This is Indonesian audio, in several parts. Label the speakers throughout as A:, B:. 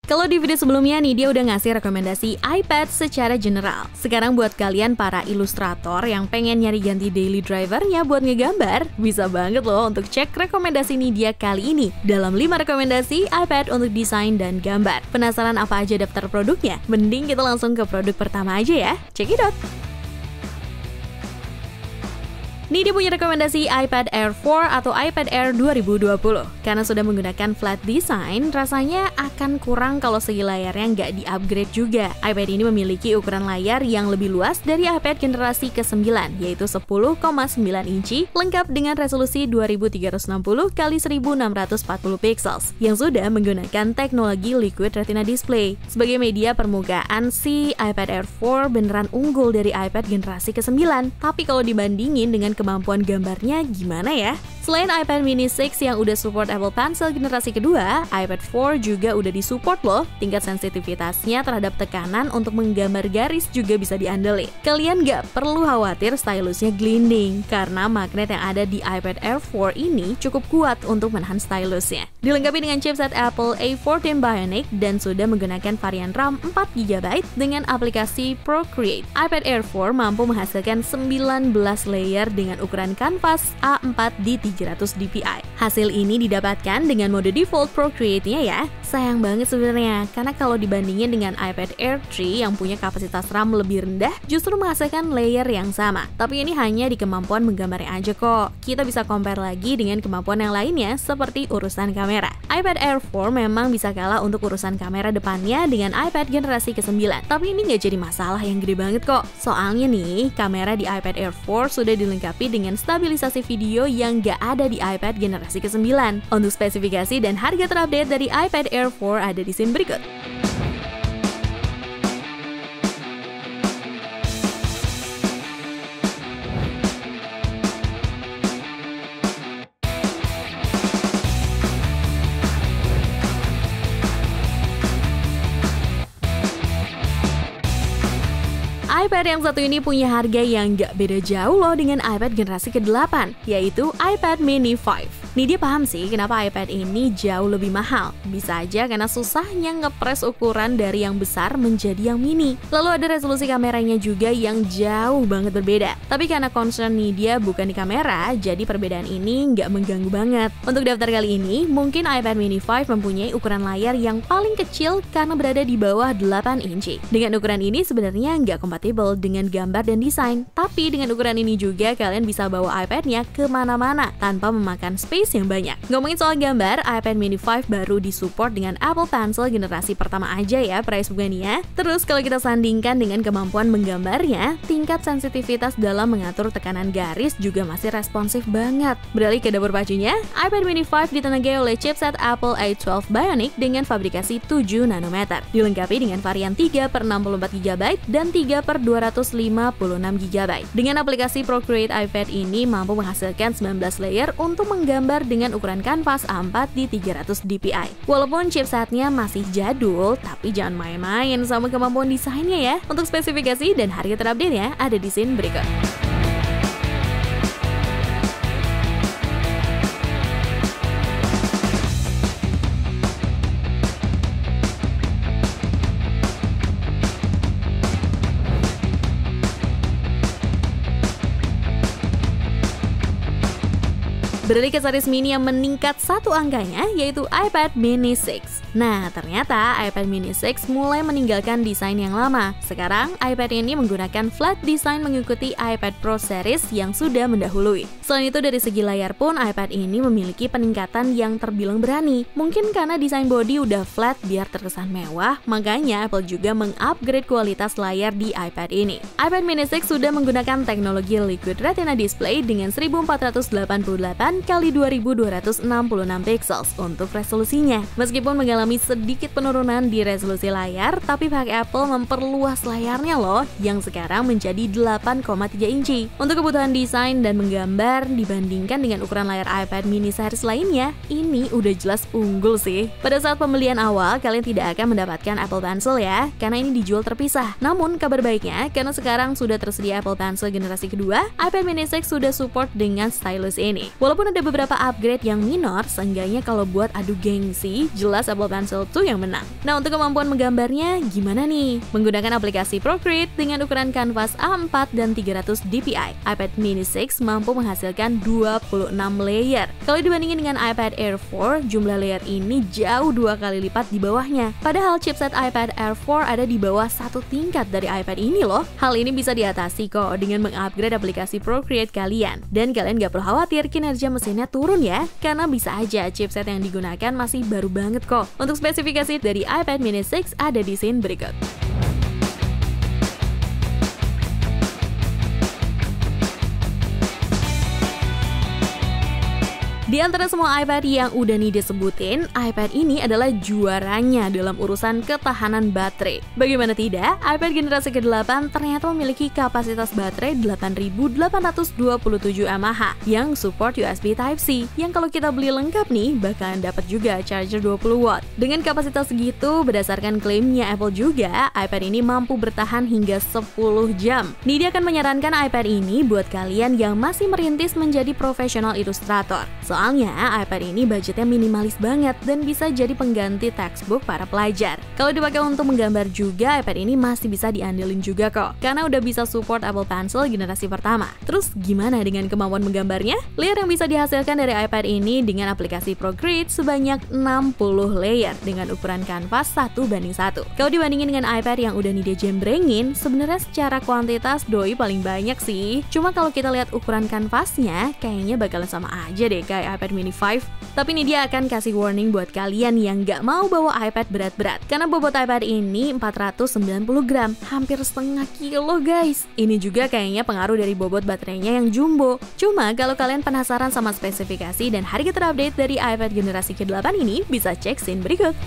A: Kalau di video sebelumnya nih dia udah ngasih rekomendasi iPad secara general. Sekarang buat kalian para ilustrator yang pengen nyari ganti daily drivernya buat ngegambar, bisa banget loh untuk cek rekomendasi Nidia kali ini dalam 5 rekomendasi iPad untuk desain dan gambar. Penasaran apa aja daftar produknya? Mending kita langsung ke produk pertama aja ya. Check it out! Nidia punya rekomendasi iPad Air 4 atau iPad Air 2020. Karena sudah menggunakan flat design, rasanya akan kurang kalau segi layarnya nggak di-upgrade juga. iPad ini memiliki ukuran layar yang lebih luas dari iPad generasi ke-9, yaitu 10,9 inci, lengkap dengan resolusi 2360 x 1640 pixels, yang sudah menggunakan teknologi Liquid Retina Display. Sebagai media permukaan, si iPad Air 4 beneran unggul dari iPad generasi ke-9. Tapi kalau dibandingin dengan kemampuan gambarnya gimana ya? Selain iPad mini 6 yang udah support Apple Pencil generasi kedua, iPad 4 juga udah disupport loh. Tingkat sensitivitasnya terhadap tekanan untuk menggambar garis juga bisa diandelin. Kalian nggak perlu khawatir stylusnya glinding, karena magnet yang ada di iPad Air 4 ini cukup kuat untuk menahan stylusnya. Dilengkapi dengan chipset Apple A14 Bionic dan sudah menggunakan varian RAM 4GB dengan aplikasi Procreate. iPad Air 4 mampu menghasilkan 19 layer dengan ukuran kanvas A4 di 300 dpi. Hasil ini didapatkan dengan mode default Procreate-nya ya. Sayang banget sebenarnya, karena kalau dibandingin dengan iPad Air 3 yang punya kapasitas RAM lebih rendah, justru menghasilkan layer yang sama. Tapi ini hanya di kemampuan menggambarnya aja kok. Kita bisa compare lagi dengan kemampuan yang lainnya seperti urusan kamera. iPad Air 4 memang bisa kalah untuk urusan kamera depannya dengan iPad generasi ke-9. Tapi ini nggak jadi masalah yang gede banget kok. Soalnya nih, kamera di iPad Air 4 sudah dilengkapi dengan stabilisasi video yang nggak ada di iPad generasi ke-9. Untuk spesifikasi dan harga terupdate dari iPad Air 4 ada di scene berikut. iPad yang satu ini punya harga yang nggak beda jauh loh dengan iPad generasi ke-8, yaitu iPad mini 5. Nidia paham sih kenapa iPad ini jauh lebih mahal. Bisa aja karena susahnya ngepres ukuran dari yang besar menjadi yang mini. Lalu ada resolusi kameranya juga yang jauh banget berbeda. Tapi karena concern Nidia bukan di kamera, jadi perbedaan ini nggak mengganggu banget. Untuk daftar kali ini, mungkin iPad mini 5 mempunyai ukuran layar yang paling kecil karena berada di bawah 8 inci. Dengan ukuran ini sebenarnya nggak kompatibel dengan gambar dan desain. Tapi dengan ukuran ini juga kalian bisa bawa iPad-nya kemana-mana tanpa memakan space yang banyak. Ngomongin soal gambar, iPad mini 5 baru disupport dengan Apple Pencil generasi pertama aja ya price bukannya. Terus kalau kita sandingkan dengan kemampuan menggambarnya, tingkat sensitivitas dalam mengatur tekanan garis juga masih responsif banget. Beralih ke dapur pacunya, iPad mini 5 ditenagai oleh chipset Apple A12 Bionic dengan fabrikasi 7 nanometer. Dilengkapi dengan varian 3/64GB dan 3/256GB. Dengan aplikasi Procreate, iPad ini mampu menghasilkan 19 layer untuk menggambar dengan ukuran kanvas A4 di 300 dpi. Walaupun chipsetnya masih jadul, tapi jangan main-main sama kemampuan desainnya ya. Untuk spesifikasi dan harga terupdate-nya ada di scene berikut. Beralih ke series mini yang meningkat satu angkanya, yaitu iPad mini 6. Nah, ternyata iPad mini 6 mulai meninggalkan desain yang lama. Sekarang, iPad ini menggunakan flat design mengikuti iPad Pro series yang sudah mendahului. Selain itu, dari segi layar pun iPad ini memiliki peningkatan yang terbilang berani. Mungkin karena desain bodi udah flat biar terkesan mewah, makanya Apple juga mengupgrade kualitas layar di iPad ini. iPad mini 6 sudah menggunakan teknologi Liquid Retina Display dengan 1488 x 2266 pixels untuk resolusinya. Meskipun mengalami sedikit penurunan di resolusi layar, tapi pihak Apple memperluas layarnya loh, yang sekarang menjadi 8,3 inci. Untuk kebutuhan desain dan menggambar, dibandingkan dengan ukuran layar iPad mini series lainnya, ini udah jelas unggul sih. Pada saat pembelian awal, kalian tidak akan mendapatkan Apple Pencil ya, karena ini dijual terpisah. Namun, kabar baiknya, karena sekarang sudah tersedia Apple Pencil generasi kedua, iPad mini 6 sudah support dengan stylus ini. Walaupun Walaupun ada beberapa upgrade yang minor, seenggaknya kalau buat adu gengsi, jelas Apple Pencil 2 yang menang. Nah, untuk kemampuan menggambarnya gimana nih? Menggunakan aplikasi Procreate dengan ukuran kanvas A4 dan 300 dpi, iPad mini 6 mampu menghasilkan 26 layer. Kalau dibandingin dengan iPad Air 4, jumlah layer ini jauh 2 kali lipat di bawahnya. Padahal chipset iPad Air 4 ada di bawah satu tingkat dari iPad ini loh. Hal ini bisa diatasi kok dengan mengupgrade aplikasi Procreate kalian. Dan kalian gak perlu khawatir kinerja mesinnya turun ya, karena bisa aja chipset yang digunakan masih baru banget kok. Untuk spesifikasi dari iPad mini 6 ada di scene berikut. Di antara semua iPad yang udah nih disebutin, iPad ini adalah juaranya dalam urusan ketahanan baterai. Bagaimana tidak, iPad generasi ke-8 ternyata memiliki kapasitas baterai 8827 mAh yang support USB Type-C, yang kalau kita beli lengkap nih, bakalan dapat juga charger 20 watt. Dengan kapasitas segitu, berdasarkan klaimnya Apple juga, iPad ini mampu bertahan hingga 10 jam. Nidhi akan menyarankan iPad ini buat kalian yang masih merintis menjadi profesional ilustrator. Soalnya iPad ini budgetnya minimalis banget dan bisa jadi pengganti textbook para pelajar. Kalau dipakai untuk menggambar juga, iPad ini masih bisa diandelin juga kok, karena udah bisa support Apple Pencil generasi pertama. Terus gimana dengan kemampuan menggambarnya? Layer yang bisa dihasilkan dari iPad ini dengan aplikasi Procreate sebanyak 60 layer dengan ukuran kanvas 1:1. Kalau dibandingin dengan iPad yang udah Nidhi jembrengin, sebenarnya secara kuantitas doi paling banyak sih. Cuma kalau kita lihat ukuran kanvasnya, kayaknya bakalan sama aja deh kayak iPad mini 5. Tapi ini dia akan kasih warning buat kalian yang nggak mau bawa iPad berat-berat, karena bobot iPad ini 490 gram, hampir setengah kilo guys. Ini juga kayaknya pengaruh dari bobot baterainya yang jumbo. Cuma kalau kalian penasaran sama spesifikasi dan harga terupdate dari iPad generasi ke-8 ini, bisa cek scene berikut.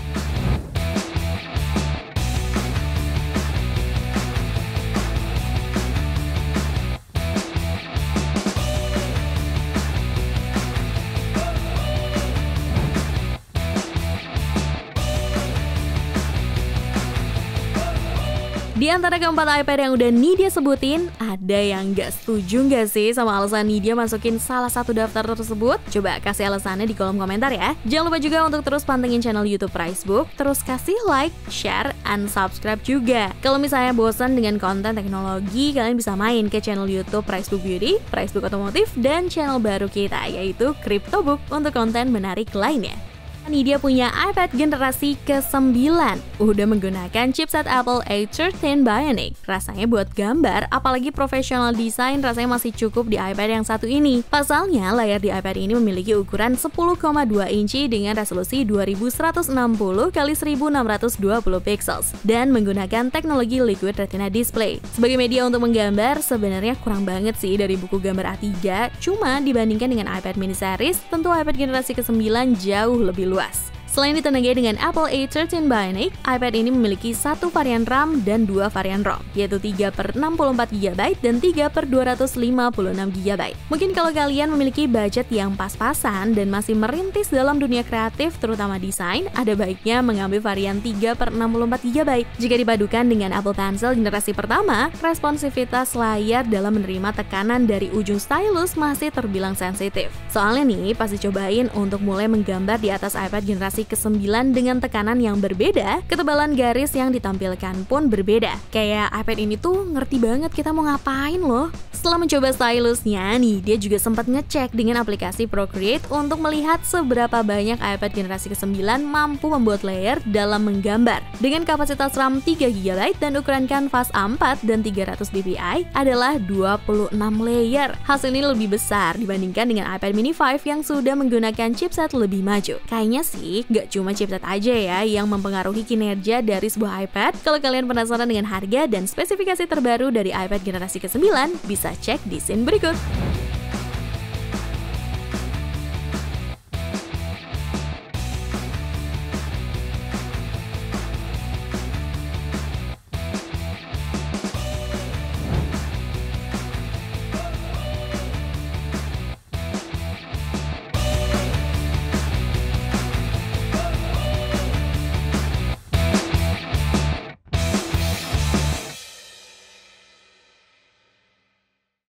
A: Di antara keempat iPad yang udah Nidhi sebutin, ada yang nggak setuju nggak sih sama alasan Nidhi masukin salah satu daftar tersebut? Coba kasih alasannya di kolom komentar ya. Jangan lupa juga untuk terus pantengin channel YouTube Pricebook, terus kasih like, share, and subscribe juga. Kalau misalnya bosan dengan konten teknologi, kalian bisa main ke channel YouTube Pricebook Beauty, Pricebook Otomotif, dan channel baru kita yaitu CryptoBook untuk konten menarik lainnya. Nidhi punya iPad generasi ke-9, udah menggunakan chipset Apple A13 Bionic. Rasanya buat gambar, apalagi profesional desain, rasanya masih cukup di iPad yang satu ini. Pasalnya, layar di iPad ini memiliki ukuran 10,2 inci dengan resolusi 2160 x 1620 pixels dan menggunakan teknologi Liquid Retina Display. Sebagai media untuk menggambar, sebenarnya kurang banget sih dari buku gambar A3, cuma dibandingkan dengan iPad mini series, tentu iPad generasi ke-9 jauh lebih luas. Selain ditenagai dengan Apple A13 Bionic, iPad ini memiliki satu varian RAM dan dua varian ROM, yaitu 3/64GB dan 3/256GB. Mungkin kalau kalian memiliki budget yang pas-pasan dan masih merintis dalam dunia kreatif, terutama desain, ada baiknya mengambil varian 3/64GB. Jika dipadukan dengan Apple Pencil generasi pertama, responsivitas layar dalam menerima tekanan dari ujung stylus masih terbilang sensitif. Soalnya nih, pasti cobain untuk mulai menggambar di atas iPad generasi ke-9 dengan tekanan yang berbeda, ketebalan garis yang ditampilkan pun berbeda. Kayak iPad ini tuh ngerti banget kita mau ngapain loh. Setelah mencoba stylusnya nih, dia juga sempat ngecek dengan aplikasi Procreate untuk melihat seberapa banyak iPad generasi ke-9 mampu membuat layer dalam menggambar. Dengan kapasitas RAM 3GB dan ukuran kanvas A4 dan 300 dpi adalah 26 layer. Hasil ini lebih besar dibandingkan dengan iPad mini 5 yang sudah menggunakan chipset lebih maju. Kayaknya sih gak cuma chipset aja ya yang mempengaruhi kinerja dari sebuah iPad. Kalau kalian penasaran dengan harga dan spesifikasi terbaru dari iPad generasi ke-9, bisa cek di scene berikut.